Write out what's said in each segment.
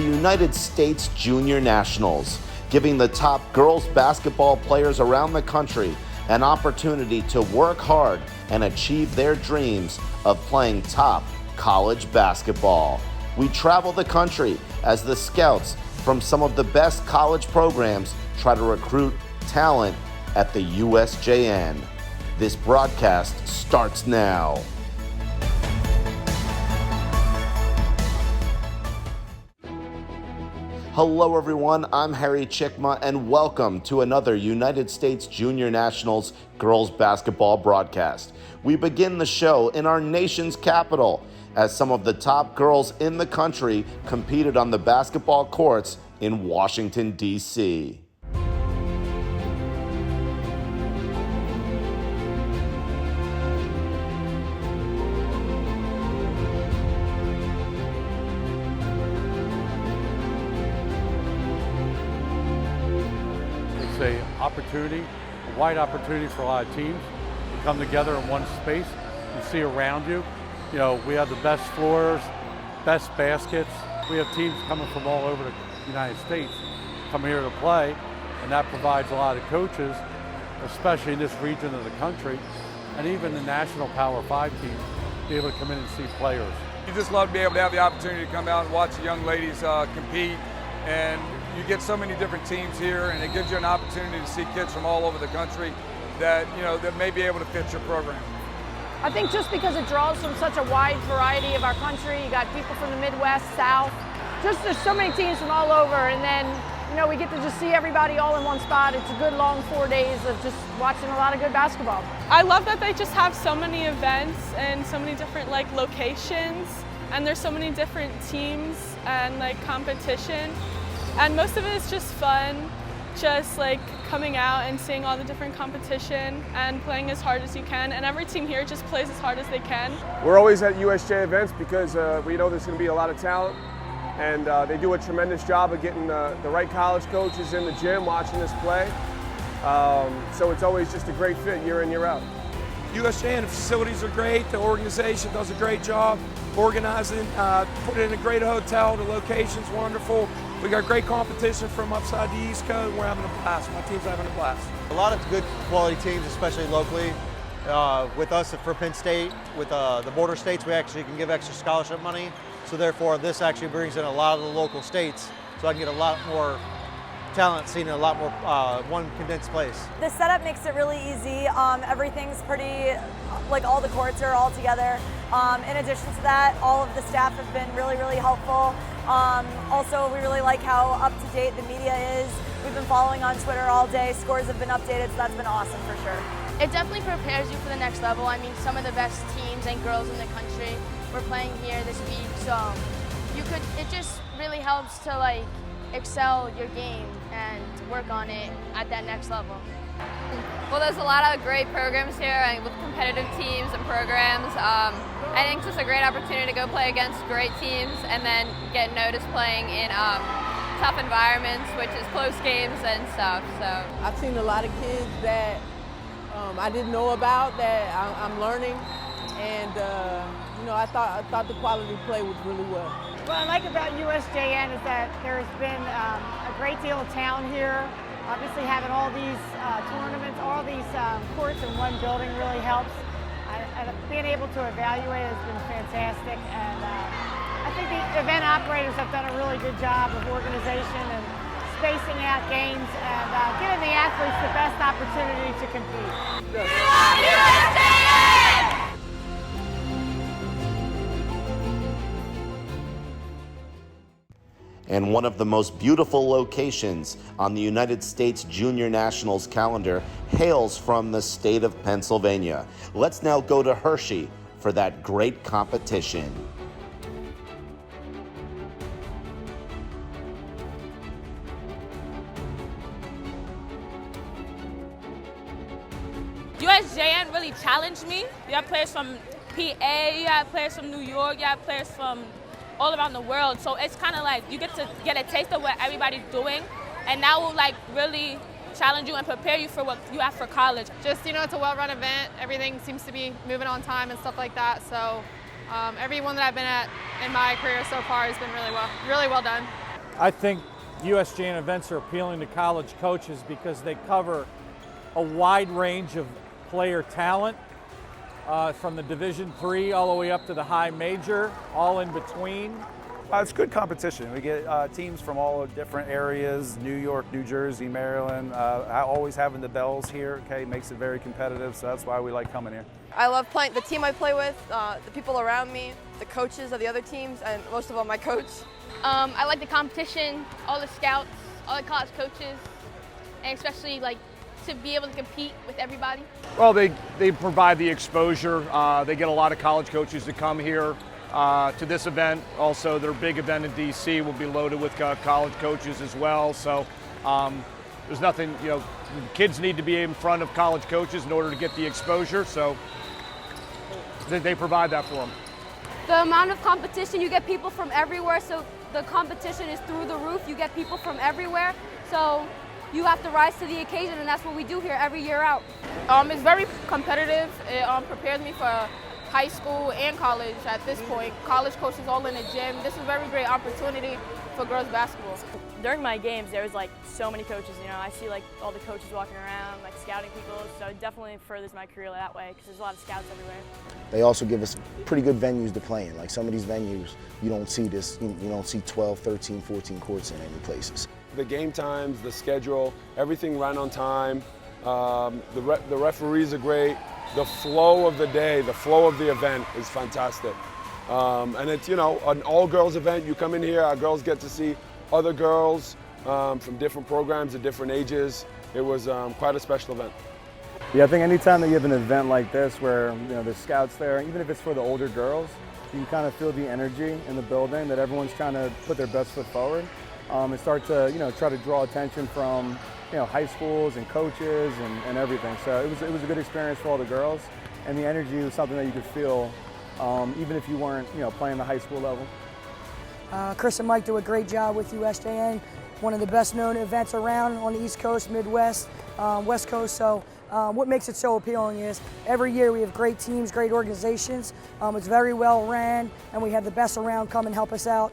the United States Junior Nationals, giving the top girls basketball players around the country an opportunity to work hard and achieve their dreams of playing top college basketball. We travel the country as the scouts from some of the best college programs try to recruit talent at the USJN. This broadcast starts now. Hello everyone, I'm Harry Chickma and welcome to another United States Junior Nationals girls basketball broadcast. We begin the show in our nation's capital as some of the top girls in the country competed on the basketball courts in Washington, D.C. A opportunity, a wide opportunity for a lot of teams to come together in one space. You see around you, we have the best floors, best baskets. We have teams coming from all over the United States coming here to play, and that provides a lot of coaches, especially in this region of the country, and even the national Power 5 teams, be able to come in and see players. You just love to be able to have the opportunity to come out and watch the young ladies compete, and you get so many different teams here, and it gives you an opportunity to see kids from all over the country that that may be able to fit your program. I think just because it draws from such a wide variety of our country, you got people from the Midwest, South, just there's so many teams from all over, and then we get to just see everybody all in one spot. It's a good long 4 days of just watching a lot of good basketball. I love that they just have so many events and so many different locations, and there's so many different teams and competition. And most of it is just fun, just coming out and seeing all the different competition and playing as hard as you can. And every team here just plays as hard as they can. We're always at USJ events because we know there's going to be a lot of talent, and they do a tremendous job of getting the right college coaches in the gym watching us play. So it's always just a great fit year in, year out. USJN, the facilities are great, the organization does a great job organizing, put it in a great hotel, the location's wonderful. We got great competition from upside the East Coast, and we're having a blast. My team's having a blast. A lot of good quality teams, especially locally. With us for Penn State, with the border states, we actually can give extra scholarship money. So therefore, this actually brings in a lot of the local states, so I can get a lot more talent seen in a lot more one condensed place. The setup makes it really easy. Everything's pretty, all the courts are all together. In addition to that, all of the staff have been really, really helpful. Also, we really like how up-to-date the media is. We've been following on Twitter all day. Scores have been updated, so that's been awesome for sure. It definitely prepares you for the next level. I mean, some of the best teams and girls in the country were playing here this week, so it just really helps to excel your game and work on it at that next level. Well, there's a lot of great programs here and with competitive teams and programs. I think it's just a great opportunity to go play against great teams and then get noticed playing in tough environments, which is close games and stuff. So I've seen a lot of kids that I didn't know about that I'm learning, and I thought the quality play was really well. What I like about USJN is that there's been a great deal of talent here. Obviously having all these tournaments, all these courts in one building really helps. And being able to evaluate has been fantastic. And I think the event operators have done a really good job of organization and spacing out games and giving the athletes the best opportunity to compete. USJN! And one of the most beautiful locations on the United States Junior Nationals calendar hails from the state of Pennsylvania. Let's now go to Hershey for that great competition. USJN really challenged me. You have players from PA, you have players from New York, you have players from all around the world. So it's kind of you get to get a taste of what everybody's doing, and that will really challenge you and prepare you for what you have for college. Just, it's a well-run event. Everything seems to be moving on time and stuff like that. So everyone that I've been at in my career so far has been really well done. I think USJN events are appealing to college coaches because they cover a wide range of player talent, from the Division III all the way up to the high major, all in between. It's good competition. We get teams from all different areas, New York, New Jersey, Maryland. Always having the Bells here, okay, makes it very competitive, so that's why we like coming here. I love playing the team I play with, the people around me, the coaches of the other teams, and most of all, my coach. I like the competition, all the scouts, all the college coaches, and especially like to be able to compete with everybody. Well, they provide the exposure. They get a lot of college coaches to come here to this event. Also, their big event in DC will be loaded with college coaches as well. So there's nothing, kids need to be in front of college coaches in order to get the exposure. So they provide that for them. The amount of competition, you get people from everywhere, so the competition is through the roof. You get people from everywhere, so you have to rise to the occasion, and that's what we do here every year out. It's very competitive. It prepares me for high school and college at this point. College coaches all in the gym. This is a very great opportunity for girls basketball. During my games, there was like so many coaches. I see like all the coaches walking around, like scouting people. So it definitely furthers my career that way because there's a lot of scouts everywhere. They also give us pretty good venues to play in. Like some of these venues, you don't see this. You don't see 12, 13, 14 courts in any places. The game times, the schedule, everything ran on time. The referees are great. The flow of the day, the flow of the event is fantastic. And it's, an all-girls event. You come in here, our girls get to see other girls from different programs at different ages. It was quite a special event. Yeah, I think anytime that you have an event like this where there's scouts there, even if it's for the older girls, you can kind of feel the energy in the building that everyone's trying to put their best foot forward and start to try to draw attention from high schools and coaches and everything. So it was a good experience for all the girls, and the energy was something that you could feel even if you weren't playing the high school level. Chris and Mike do a great job with USJN, one of the best known events around on the East Coast, Midwest, West Coast. So what makes it so appealing is every year we have great teams, great organizations. It's very well ran, and we have the best around come and help us out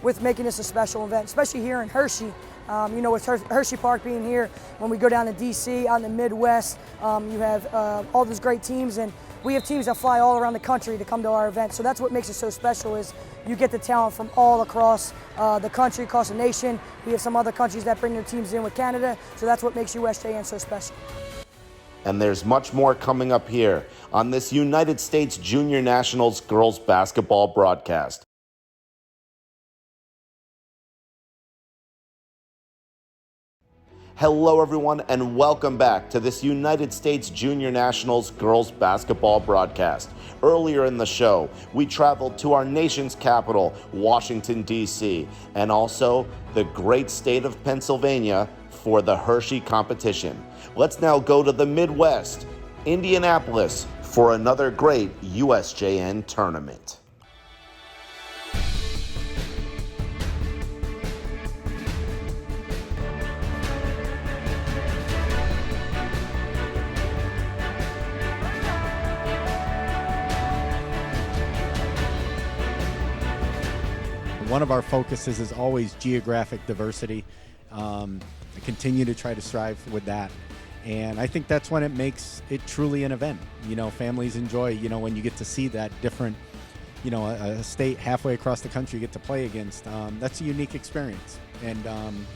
with making this a special event, especially here in Hershey. With Hershey Park being here, when we go down to DC, out in the Midwest, you have all those great teams, and we have teams that fly all around the country to come to our event. So that's what makes it so special is you get the talent from all across the country, across the nation. We have some other countries that bring their teams in with Canada, so that's what makes USJN so special. And there's much more coming up here on this United States Junior Nationals girls basketball broadcast. Hello everyone and welcome back to this United States Junior Nationals girls basketball broadcast. Earlier in the show, we traveled to our nation's capital, Washington, D.C., and also the great state of Pennsylvania for the Hershey competition. Let's now go to the Midwest, Indianapolis, for another great USJN tournament. One of our focuses is always geographic diversity. I continue to try to strive with that. And I think that's when it makes it truly an event. Families enjoy, when you get to see that different, a state halfway across the country you get to play against. That's a unique experience. And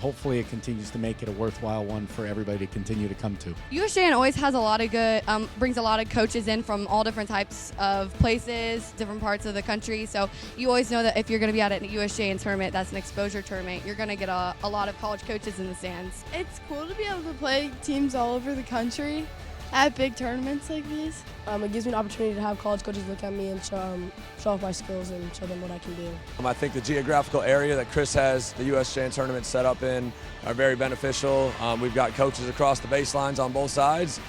hopefully it continues to make it a worthwhile one for everybody to continue to come to. USJN always has a lot of good, brings a lot of coaches in from all different types of places, different parts of the country. So you always know that if you're going to be at a USJN tournament, that's an exposure tournament, you're going to get a lot of college coaches in the stands. It's cool to be able to play teams all over the country at big tournaments like these. It gives me an opportunity to have college coaches look at me and show off my skills and show them what I can do. I think the geographical area that Chris has the USJN tournament set up in are very beneficial. We've got coaches across the baselines on both sides,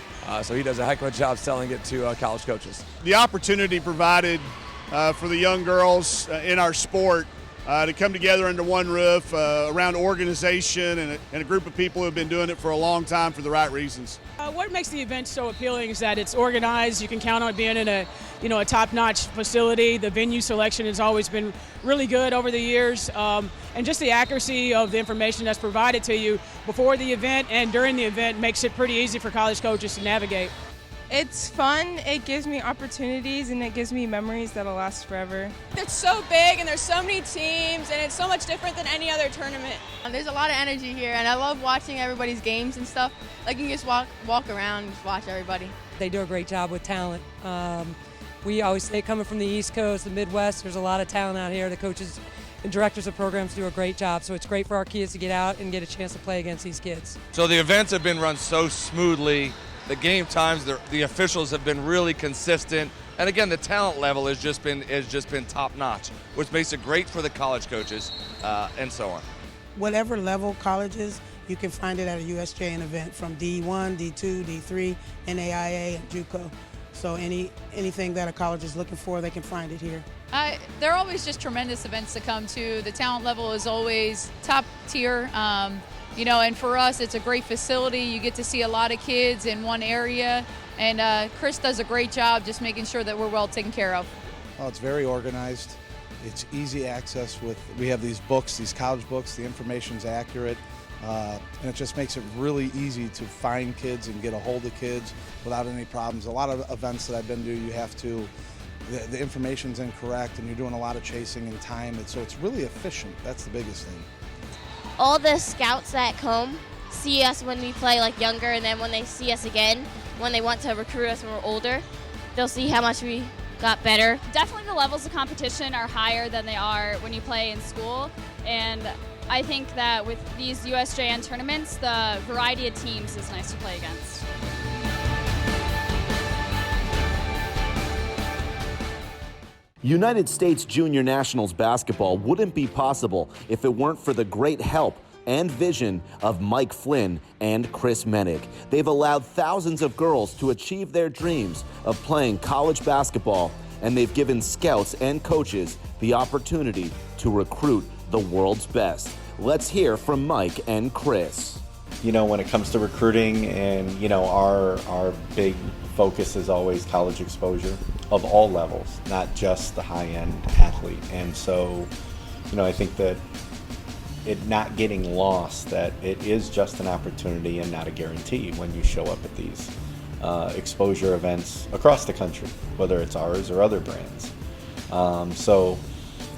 so he does a heck of a job selling it to college coaches. The opportunity provided for the young girls in our sport to come together under one roof around organization and a group of people who have been doing it for a long time for the right reasons. What makes the event so appealing is that it's organized. You can count on being in a you know, a top-notch facility. The venue selection has always been really good over the years, and just the accuracy of the information that's provided to you before the event and during the event makes it pretty easy for college coaches to navigate. It's fun, it gives me opportunities, and it gives me memories that'll last forever. It's so big and there's so many teams and it's so much different than any other tournament. There's a lot of energy here and I love watching everybody's games and stuff. Like you can just walk around and just watch everybody. They do a great job with talent. We always say, coming from the East Coast, the Midwest, there's a lot of talent out here. The coaches and directors of programs do a great job, so it's great for our kids to get out and get a chance to play against these kids. So the events have been run so smoothly. The game times, the officials have been really consistent, and again, the talent level has just been top notch, which makes it great for the college coaches and so on. Whatever level colleges, you can find it at a USJN event from D1, D2, D3, NAIA, and JUCO. So anything that a college is looking for, they can find it here. There are always just tremendous events to come to. The talent level is always top tier. You know, and for us, it's a great facility. You get to see a lot of kids in one area, and Chris does a great job just making sure that we're well taken care of. Well, it's very organized. It's easy access we have these books, these college books, the information's accurate, and it just makes it really easy to find kids and get a hold of kids without any problems. A lot of events that I've been to, you have to, the information's incorrect and you're doing a lot of chasing in time, so it's really efficient. That's the biggest thing. All the scouts that come see us when we play like younger, and then when they see us again, when they want to recruit us when we're older, they'll see how much we got better. Definitely the levels of competition are higher than they are when you play in school, and I think that with these USJN tournaments, the variety of teams is nice to play against. United States Junior Nationals basketball wouldn't be possible if it weren't for the great help and vision of Mike Flynn and Chris Mennick. They've allowed thousands of girls to achieve their dreams of playing college basketball, and they've given scouts and coaches the opportunity to recruit the world's best. Let's hear from Mike and Chris. You know, when it comes to recruiting, and you know, our big focus is always college exposure of all levels, not just the high-end athlete. And so, you know, I think that it not getting lost, that it is just an opportunity and not a guarantee when you show up at these exposure events across the country, whether it's ours or other brands. So,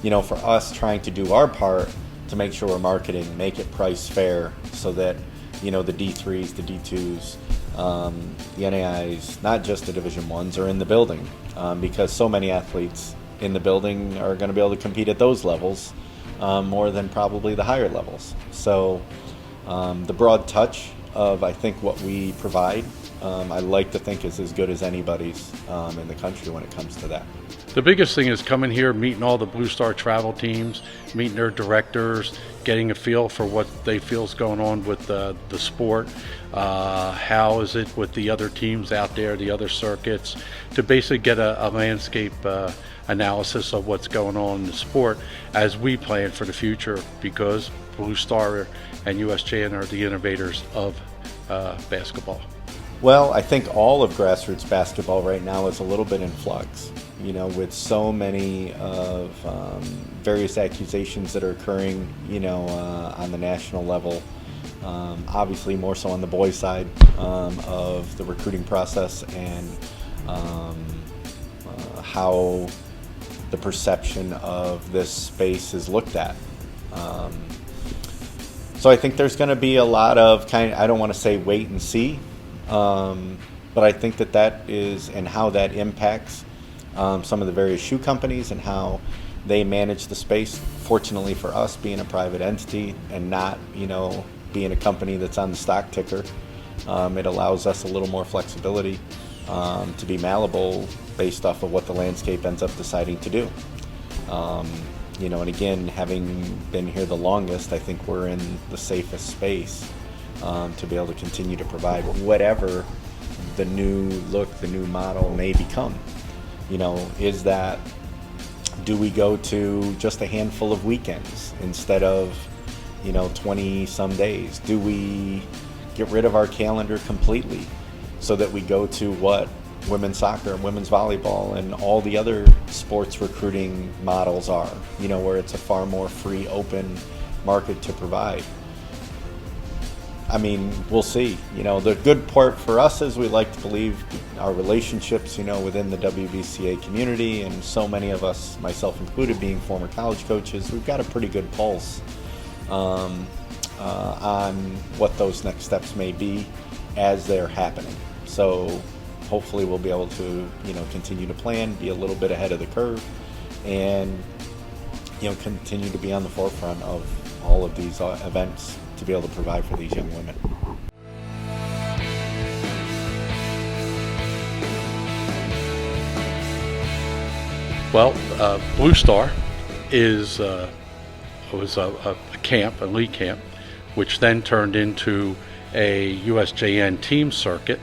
you know, for us trying to do our part to make sure we're marketing, make it price fair so that, you know, the D3s, the D2s, the NAIs, not just the Division I's, are in the building, because so many athletes in the building are going to be able to compete at those levels more than probably the higher levels. So the broad touch of, I think, what we provide, I like to think is as good as anybody's in the country when it comes to that. The biggest thing is coming here, meeting all the Blue Star travel teams, meeting their directors, getting a feel for what they feel is going on with the sport. How is it with the other teams out there, the other circuits, to basically get a landscape analysis of what's going on in the sport as we plan for the future, because Blue Star and USJN are the innovators of basketball. Well, I think all of grassroots basketball right now is a little bit in flux, you know, with so many of various accusations that are occurring, you know, on the national level. Obviously more so on the boys' side of the recruiting process, and how the perception of this space is looked at. So I think there's going to be a lot of I don't want to say wait and see, but I think that is, and how that impacts some of the various shoe companies and how they manage the space. Fortunately for us, being a private entity and not, you know, being a company that's on the stock ticker, it allows us a little more flexibility to be malleable based off of what the landscape ends up deciding to do. You know, and again, having been here the longest, I think we're in the safest space to be able to continue to provide whatever the new look, the new model may become. You know, do we go to just a handful of weekends instead of, you know, 20 some days? Do we get rid of our calendar completely so that we go to what women's soccer and women's volleyball and all the other sports recruiting models are, where it's a far more free, open market to provide. I mean, we'll see. The good part for us is we like to believe our relationships, within the WBCA community, and so many of us, myself included, being former college coaches, we've got a pretty good pulse on what those next steps may be as they're happening. So hopefully we'll be able to, continue to plan, be a little bit ahead of the curve, and, continue to be on the forefront of all of these events to be able to provide for these young women. Well, Blue Star was a camp, a league camp, which then turned into a USJN team circuit,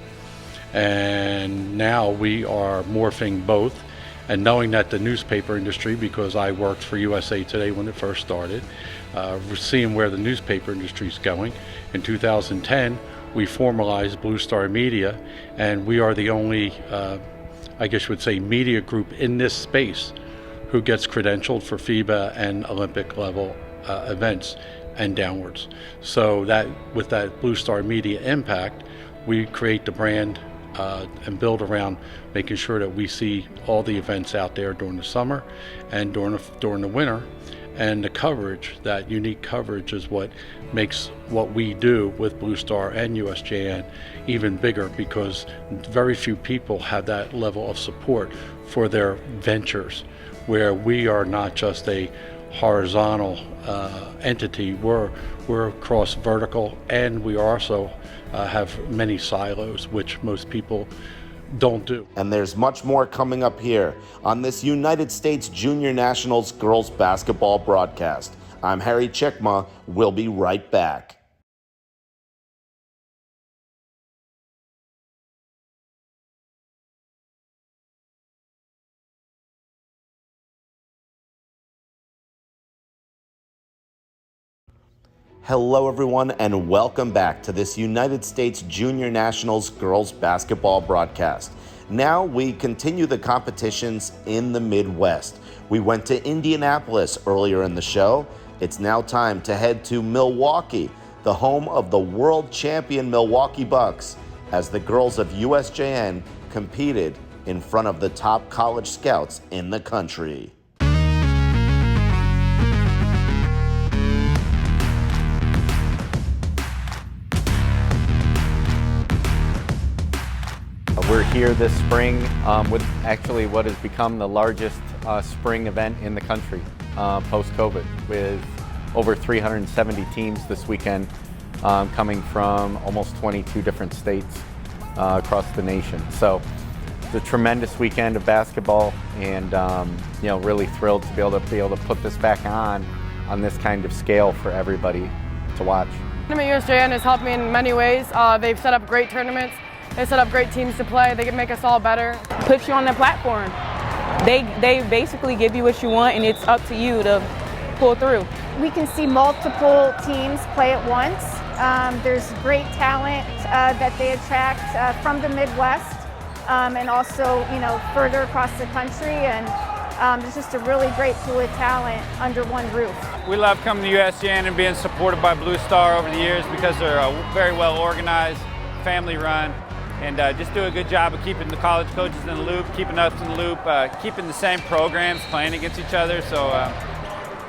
and now we are morphing both. And knowing that the newspaper industry, because I worked for USA Today when it first started, seeing where the newspaper industry is going, in 2010 we formalized Blue Star Media, and we are the only, I guess you would say, media group in this space who gets credentialed for FIBA and Olympic level events and downwards. So that with that Blue Star Media impact, we create the brand and build around making sure that we see all the events out there during the summer and during the winter. And the coverage, that unique coverage, is what makes what we do with Blue Star and USJN even bigger, because very few people have that level of support for their ventures, where we are not just a horizontal entity, we're cross vertical, and we also have many silos, which most people don't do. And there's much more coming up here on this United States Junior Nationals girls basketball broadcast. I'm Harry Chickma. We'll be right back. Hello everyone, and welcome back to this United States Junior Nationals girls basketball broadcast. Now we continue the competitions in the Midwest. We went to Indianapolis earlier in the show. It's now time to head to Milwaukee, the home of the world champion Milwaukee Bucks, as the girls of USJN competed in front of the top college scouts in the country. We're here this spring with actually what has become the largest spring event in the country post-COVID, with over 370 teams this weekend coming from almost 22 different states across the nation. So it's a tremendous weekend of basketball, and really thrilled to be able to put this back on this kind of scale for everybody to watch. USJN has helped me in many ways. They've set up great tournaments. They set up great teams to play. They can make us all better. Puts you on the platform. They basically give you what you want, and it's up to you to pull through. We can see multiple teams play at once. There's great talent that they attract from the Midwest and also, further across the country. And it's just a really great pool of talent under one roof. We love coming to USJN and being supported by Blue Star over the years, because they're very well organized, family run, and just do a good job of keeping the college coaches in the loop, keeping us in the loop, keeping the same programs playing against each other. So,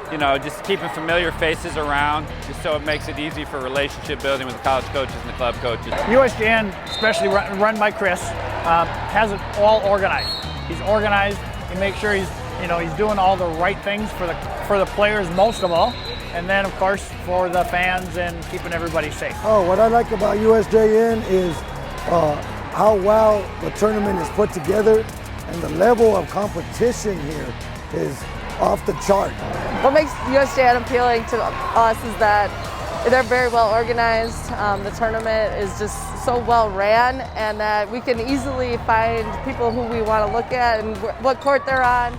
just keeping familiar faces around, just so it makes it easy for relationship building with the college coaches and the club coaches. USJN, especially run by Chris, has it all organized. He's organized. He makes sure he's doing all the right things for the players, most of all, and then of course for the fans and keeping everybody safe. Oh, what I like about USJN is how well the tournament is put together, and the level of competition here is off the chart. What makes USJN appealing to us is that they're very well organized. The tournament is just so well ran, and that we can easily find people who we want to look at and what court they're on.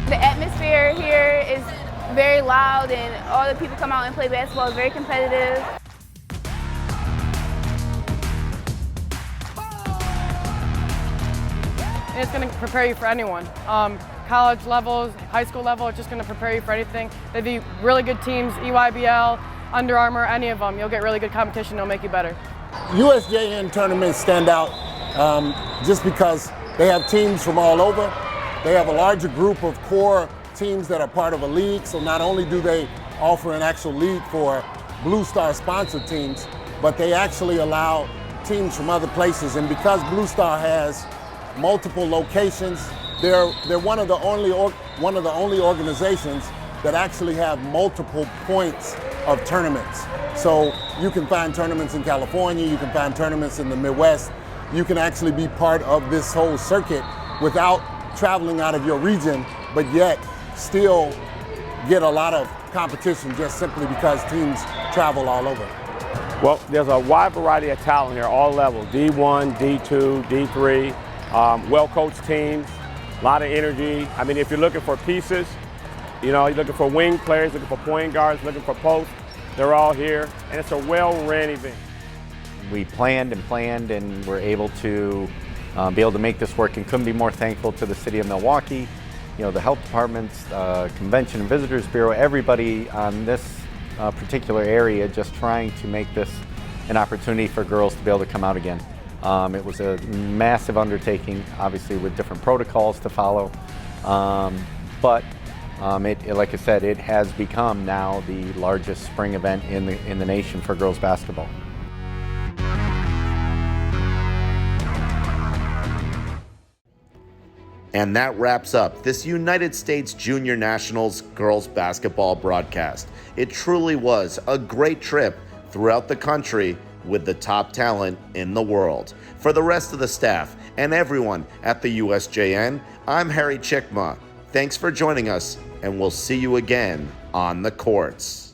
The atmosphere here is very loud, and all the people come out and play basketball is very competitive. it's going to prepare you for anyone. College levels, high school level, it's just going to prepare you for anything. They'd be really good teams, EYBL, Under Armour, any of them. You'll get really good competition, it'll make you better. USJN tournaments stand out just because they have teams from all over. They have a larger group of core teams that are part of a league, so not only do they offer an actual league for Blue Star sponsored teams, but they actually allow teams from other places. And because Blue Star has multiple locations, they're one of the only organizations that actually have multiple points of tournaments. So you can find tournaments in California, you can find tournaments in the Midwest. You can actually be part of this whole circuit without traveling out of your region, but yet still get a lot of competition just simply because teams travel all over. Well, there's a wide variety of talent here, all levels, D1, D2, D3, well-coached teams, a lot of energy. I mean, if you're looking for pieces, you know, you're looking for wing players, looking for point guards, looking for posts, they're all here, and it's a well-ran event. We planned and were able to be able to make this work, and couldn't be more thankful to the city of Milwaukee, you know, the health departments, Convention and Visitors Bureau, everybody on this particular area just trying to make this an opportunity for girls to be able to come out again. It was a massive undertaking, obviously with different protocols to follow, but like I said, it has become now the largest spring event in the nation for girls basketball. And that wraps up this United States Junior Nationals girls basketball broadcast. It truly was a great trip throughout the country with the top talent in the world. For the rest of the staff and everyone at the USJN, I'm Harry Chickma. Thanks for joining us, and we'll see you again on the courts.